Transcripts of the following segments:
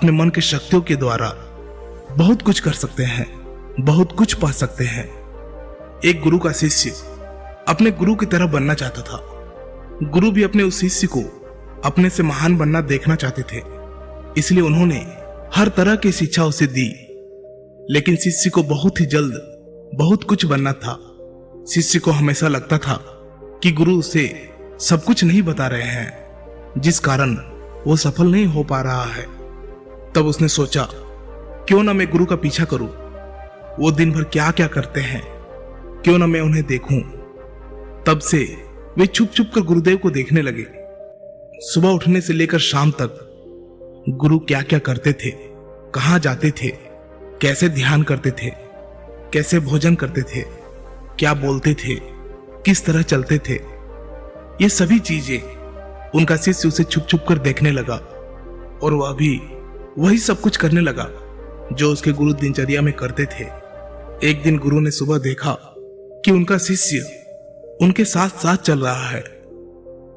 अपने मन की शक्तियों के द्वारा बहुत कुछ कर सकते हैं, बहुत कुछ पा सकते हैं। एक गुरु का शिष्य अपने गुरु की तरह बनना चाहता था। गुरु भी अपने उस शिष्य को अपने से महान बनना देखना चाहते थे, इसलिए उन्होंने हर तरह की शिक्षा उसे दी। लेकिन शिष्य को बहुत ही जल्द बहुत कुछ बनना था। शिष्य को हमेशा लगता था कि गुरु उसे सब कुछ नहीं बता रहे हैं, जिस कारण वो सफल नहीं हो पा रहा है। तब उसने सोचा, क्यों ना मैं गुरु का पीछा करूं, वो दिन भर क्या क्या करते हैं, क्यों ना मैं उन्हें देखूं। तब से वे छुप छुप कर गुरुदेव को देखने लगे। सुबह उठने से लेकर शाम तक गुरु क्या क्या करते थे, कहां जाते थे, कैसे ध्यान करते थे, कैसे भोजन करते थे, क्या बोलते थे, किस तरह चलते थे, ये सभी चीजें उनका शिष्य उसे छुप छुप कर देखने लगा। और वह भी वही सब कुछ करने लगा जो उसके गुरु दिनचर्या में करते थे। एक दिन गुरु ने सुबह देखा कि उनका शिष्य उनके साथ साथ चल रहा है।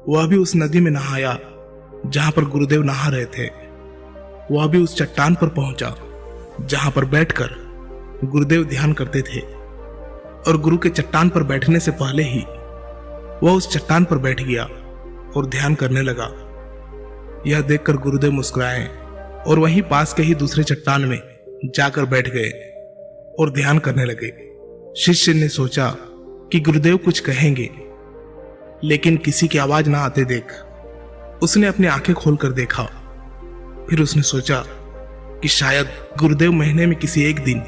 वह भी उस नदी में नहाया जहां पर गुरुदेव नहा रहे थे। वह भी उस चट्टान पर पहुंचा जहां पर बैठकर गुरुदेव ध्यान करते थे। और गुरु के चट्टान पर बैठने से पहले ही वह उस चट्टान पर बैठ गया और ध्यान करने लगा। यह देखकर गुरुदेव मुस्कुराए और वहीं पास के ही दूसरे चट्टान में जाकर बैठ गए और ध्यान करने लगे। शिष्य ने सोचा कि गुरुदेव कुछ कहेंगे, लेकिन किसी की आवाज ना आते देख उसने अपनी आंखें खोलकर देखा। फिर उसने सोचा कि शायद गुरुदेव महीने में किसी एक दिन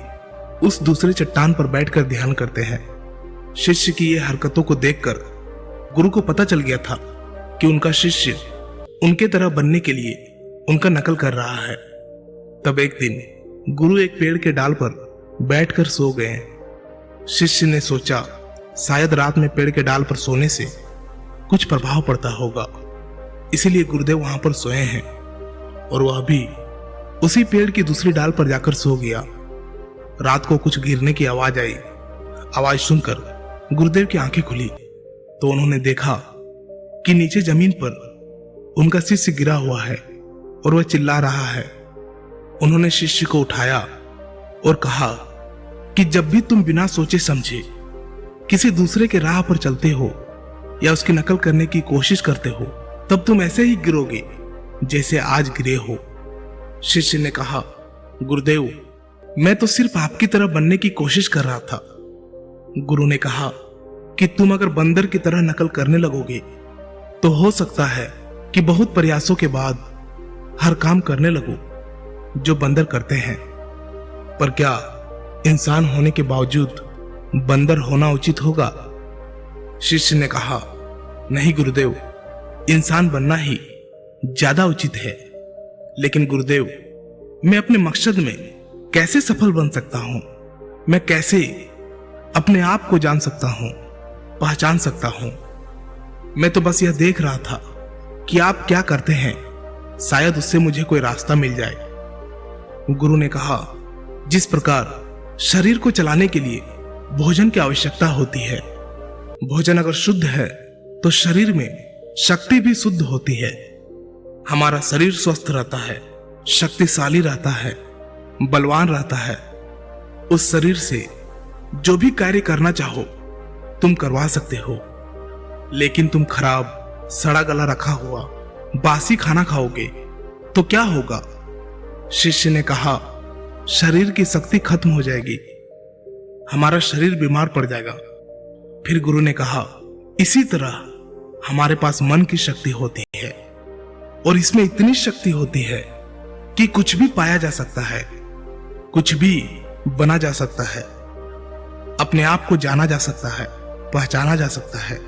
उस दूसरे चट्टान पर बैठकर ध्यान करते हैं। शिष्य की ये हरकतों को देखकर गुरु को पता चल गया था कि उनका शिष्य उनके तरह बनने के लिए उनका नकल कर रहा है। तब एक दिन गुरु एक पेड़ के डाल पर बैठकर सो गए। शिष्य ने सोचा शायद रात में पेड़ के डाल पर सोने से कुछ प्रभाव पड़ता होगा, इसीलिए गुरुदेव वहां पर सोए हैं। और वह भी उसी पेड़ की दूसरी डाल पर जाकर सो गया। रात को कुछ गिरने की आवाज आई। आवाज सुनकर गुरुदेव की आंखें खुली तो उन्होंने देखा कि नीचे जमीन पर उनका शिष्य गिरा हुआ है और वह चिल्ला रहा है। उन्होंने शिष्य को उठाया और कहा कि जब भी तुम बिना सोचे समझे किसी दूसरे के राह पर चलते हो या उसकी नकल करने की कोशिश करते हो, तब तुम ऐसे ही गिरोगे जैसे आज गिरे हो। शिष्य ने कहा, गुरुदेव मैं तो सिर्फ आपकी तरह बनने की कोशिश कर रहा था। गुरु ने कहा कि तुम अगर बंदर की तरह नकल करने लगोगे तो हो सकता है कि बहुत प्रयासों के बाद हर काम करने लगो जो बंदर करते हैं। पर क्या इंसान होने के बावजूद बंदर होना उचित होगा? शिष्य ने कहा, नहीं गुरुदेव, इंसान बनना ही ज्यादा उचित है। लेकिन गुरुदेव मैं अपने मकसद में कैसे सफल बन सकता हूं? मैं कैसे अपने आप को जान सकता हूं, पहचान सकता हूं? मैं तो बस यह देख रहा था कि आप क्या करते हैं, शायद उससे मुझे कोई रास्ता मिल जाए। गुरु ने कहा, जिस प्रकार शरीर को चलाने के लिए भोजन की आवश्यकता होती है, भोजन अगर शुद्ध है तो शरीर में शक्ति भी शुद्ध होती है। हमारा शरीर स्वस्थ रहता है, शक्तिशाली रहता है, बलवान रहता है। उस शरीर से जो भी कार्य करना चाहो तुम करवा सकते हो। लेकिन तुम खराब सड़ा गला रखा हुआ बासी खाना खाओगे तो क्या होगा? शिष्य ने कहा, शरीर की शक्ति खत्म हो जाएगी, हमारा शरीर बीमार पड़ जाएगा। फिर गुरु ने कहा, इसी तरह हमारे पास मन की शक्ति होती है और इसमें इतनी शक्ति होती है कि कुछ भी पाया जा सकता है, कुछ भी बना जा सकता है, अपने आप को जाना जा सकता है, पहचाना जा सकता है,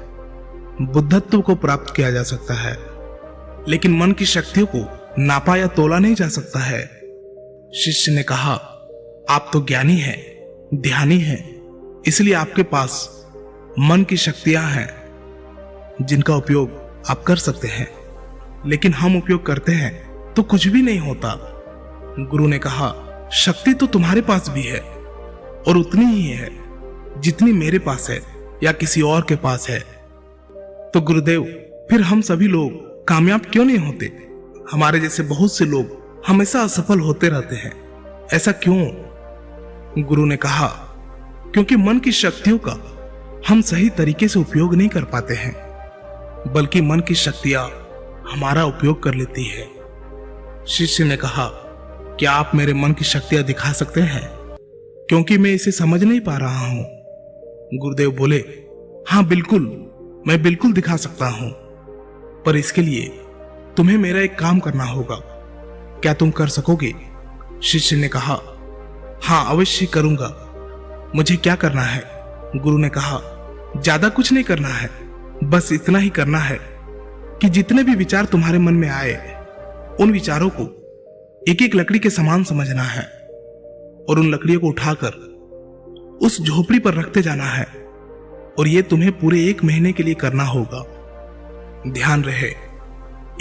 बुद्धत्व को प्राप्त किया जा सकता है। लेकिन मन की शक्तियों को नापा या तोला नहीं जा सकता है। शिष्य ने कहा, आप तो ज्ञानी हैं, ध्यानी हैं, इसलिए आपके पास मन की शक्तियां हैं जिनका उपयोग आप कर सकते हैं। लेकिन हम उपयोग करते हैं तो कुछ भी नहीं होता। गुरु ने कहा, शक्ति तो तुम्हारे पास भी है और उतनी ही है जितनी मेरे पास है या किसी और के पास है। तो गुरुदेव, फिर हम सभी लोग कामयाब क्यों नहीं होते? हमारे जैसे बहुत से लोग हमेशा असफल होते रहते हैं, ऐसा क्यों? गुरु ने कहा, क्योंकि मन की शक्तियों का हम सही तरीके से उपयोग नहीं कर पाते हैं, बल्कि मन की शक्तियां हमारा उपयोग कर लेती है। शिष्य ने कहा, क्या आप मेरे मन की शक्तियां दिखा सकते हैं, क्योंकि मैं इसे समझ नहीं पा रहा हूं। गुरुदेव बोले, हाँ बिल्कुल, मैं बिल्कुल दिखा सकता हूं, पर इसके लिए तुम्हें मेरा एक काम करना होगा। क्या तुम कर सकोगे? शिष्य ने कहा, हाँ अवश्य करूंगा। मुझे क्या करना है? गुरु ने कहा, ज्यादा कुछ नहीं करना है, बस इतना ही करना है कि जितने भी विचार तुम्हारे मन में आए, उन विचारों को एक एक लकड़ी के समान समझना है और उन लकड़ियों को उठाकर उस झोपड़ी पर रखते जाना है। और यह तुम्हें पूरे 1 महीने के लिए करना होगा। ध्यान रहे,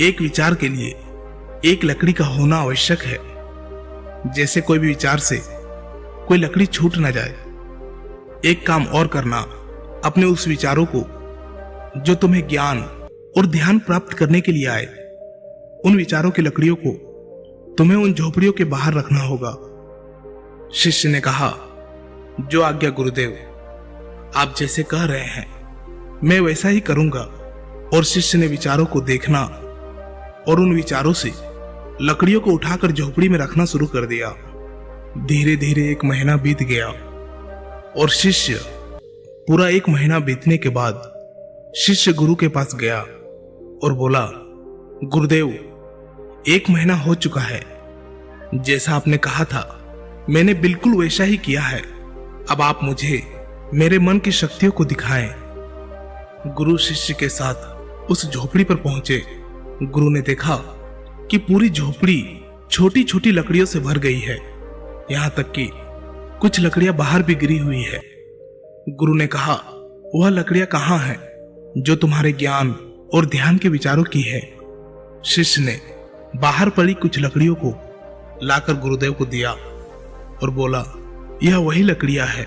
एक विचार के लिए एक लकड़ी का होना आवश्यक है। जैसे कोई भी विचार से कोई लकड़ी छूट ना जाए। एक काम और करना, अपने उस विचारों को जो तुम्हें ज्ञान और ध्यान प्राप्त करने के लिए आए, उन विचारों की लकड़ियों को तुम्हें उन झोपड़ियों के बाहर रखना होगा। शिष्य ने कहा, जो आज्ञा गुरुदेव, आप जैसे कह रहे हैं मैं वैसा ही करूंगा। और शिष्य ने विचारों को देखना और उन विचारों से लकड़ियों को उठाकर झोपड़ी में रखना शुरू कर दिया। धीरे धीरे 1 महीना बीत गया और शिष्य पूरा 1 महीना बीतने के बाद शिष्य गुरु के पास गया और बोला, गुरुदेव 1 महीना हो चुका है, जैसा आपने कहा था मैंने बिल्कुल वैसा ही किया है। अब आप मुझे मेरे मन की शक्तियों को दिखाएं। गुरु शिष्य के साथ उस झोपड़ी पर पहुंचे। गुरु ने देखा कि पूरी झोपड़ी छोटी छोटी लकड़ियों से भर गई है, यहां तक कि कुछ लकड़ियां बाहर भी गिरी हुई है। गुरु ने कहा, वह लकड़ियां कहां हैं जो तुम्हारे ज्ञान और ध्यान के विचारों की है? शिष्य ने बाहर पड़ी कुछ लकड़ियों को लाकर गुरुदेव को दिया और बोला, यह वही लकड़ियां है।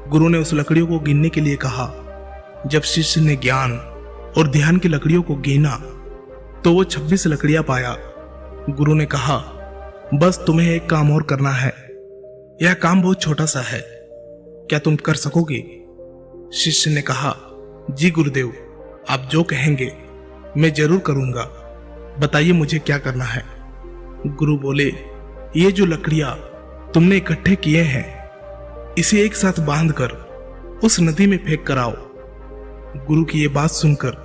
गुरु ने उस लकड़ियों को गिनने के लिए कहा। जब शिष्य ने ज्ञान और ध्यान की लकड़ियों को गिना तो वो 26 लकड़ियां पाया। गुरु ने कहा, बस तुम्हें एक काम और करना है। यह काम बहुत छोटा सा है, क्या तुम कर सकोगे? शिष्य ने कहा, जी गुरुदेव, आप जो कहेंगे मैं जरूर करूंगा, बताइए मुझे क्या करना है। गुरु बोले, ये जो लकड़ियां तुमने इकट्ठे किए हैं, इसे एक साथ बांधकर उस नदी में फेंक कर आओ। गुरु की ये बात सुनकर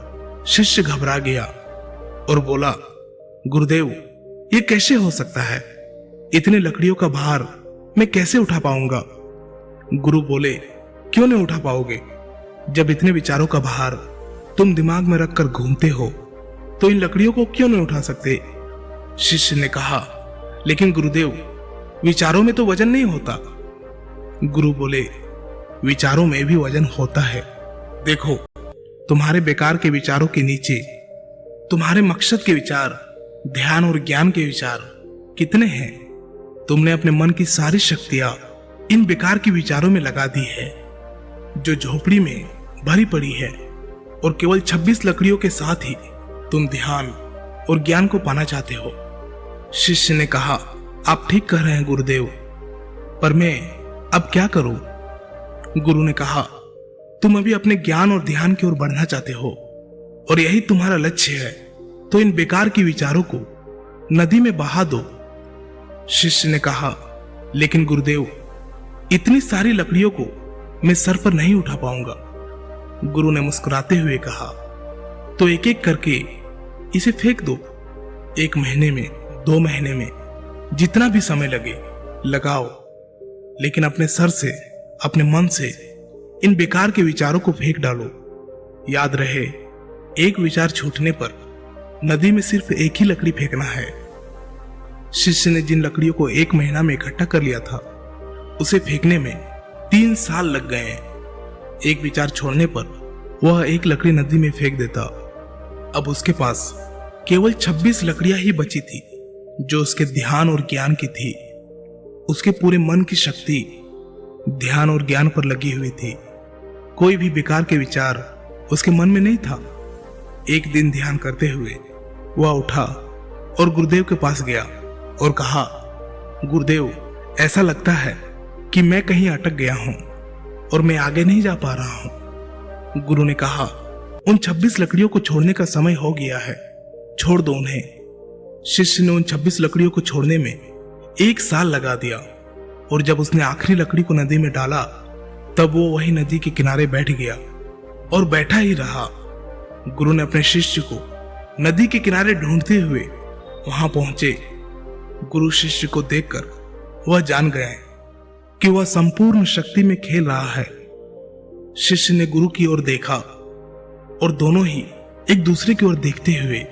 शिष्य घबरा गया और बोला, गुरुदेव ये कैसे हो सकता है? इतने लकड़ियों का भार मैं कैसे उठा पाऊंगा? गुरु बोले, क्यों नहीं उठा पाओगे? जब इतने विचारों का भार तुम दिमाग में रखकर घूमते हो तो इन लकड़ियों को क्यों नहीं उठा सकते? शिष्य ने कहा, लेकिन गुरुदेव विचारों में तो वजन नहीं होता। गुरु बोले, विचारों में भी वजन होता है। देखो, तुम्हारे बेकार के विचारों के नीचे तुम्हारे मकसद के विचार, ध्यान और ज्ञान के विचार कितने हैं? तुमने अपने मन की सारी शक्तियां इन बेकार के विचारों में लगा दी है जो झोपड़ी में भरी पड़ी है, और केवल 26 लकड़ियों के साथ ही तुम ध्यान और ज्ञान को पाना चाहते हो। शिष्य ने कहा, आप ठीक कह रहे हैं गुरुदेव, पर मैं अब क्या करूं? गुरु ने कहा, तुम अभी अपने ज्ञान और ध्यान की ओर बढ़ना चाहते हो और यही तुम्हारा लक्ष्य है, तो इन बेकार की विचारों को नदी में बहा दो। शिष्य ने कहा, लेकिन गुरुदेव इतनी सारी लकड़ियों को मैं सर पर नहीं उठा पाऊंगा। गुरु ने मुस्कुराते हुए कहा, तो एक एक करके इसे फेंक दो। 1 महीने में, 2 महीने में, जितना भी समय लगे लगाओ, लेकिन अपने सर से, अपने मन से इन बेकार के विचारों को फेंक डालो। याद रहे, एक विचार छूटने पर नदी में सिर्फ एक ही लकड़ी फेंकना है। शिष्य ने जिन लकड़ियों को 1 महीना में इकट्ठा कर लिया था, उसे फेंकने में 3 साल लग गए। एक विचार छोड़ने पर वह एक लकड़ी नदी में फेंक देता। अब उसके पास केवल 26 लकड़ियां ही बची थी जो उसके ध्यान और ज्ञान की थी। उसके पूरे मन की शक्ति ध्यान और ज्ञान पर लगी हुई थी। कोई भी बेकार के विचार उसके मन में नहीं था। एक दिन ध्यान करते हुए वह उठा और गुरुदेव के पास गया और कहा, गुरुदेव, ऐसा लगता है कि मैं कहीं अटक गया हूं और मैं आगे नहीं जा पा रहा हूं। गुरु ने कहा, उन 26 लकड़ियों को छोड़ने का समय हो गया है, छोड़ दो उन्हें। शिष्य ने उन 26 लकड़ियों को छोड़ने में 1 साल लगा दिया और जब उसने आखिरी लकड़ी को नदी में डाला तब वो वही नदी के किनारे बैठ गया और बैठा ही रहा। गुरु ने अपने शिष्य को नदी के किनारे ढूंढते हुए वहां पहुंचे। गुरु शिष्य को देखकर वह जान गए कि वह संपूर्ण शक्ति में खेल रहा है। शिष्य ने गुरु की ओर देखा और दोनों ही एक दूसरे की ओर देखते हुए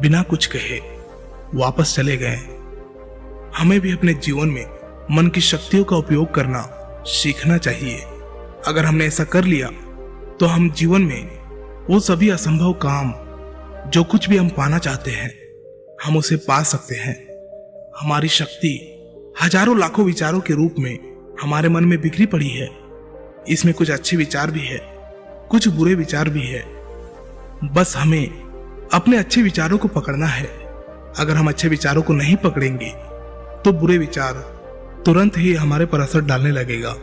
बिना कुछ कहे वापस चले गए। हमें भी अपने जीवन में मन की शक्तियों का उपयोग करना सीखना चाहिए। अगर हमने ऐसा कर लिया तो हम जीवन में वो सभी असंभव काम, जो कुछ भी हम पाना चाहते हैं, हम उसे पा सकते हैं। हमारी शक्ति हजारों लाखों विचारों के रूप में हमारे मन में बिखरी पड़ी है। इसमें कुछ अच्छे विचार भी है, कुछ बुरे विचार भी है। बस हमें अपने अच्छे विचारों को पकड़ना है। अगर हम अच्छे विचारों को नहीं पकड़ेंगे तो बुरे विचार तुरंत ही हमारे पर असर डालने लगेगा।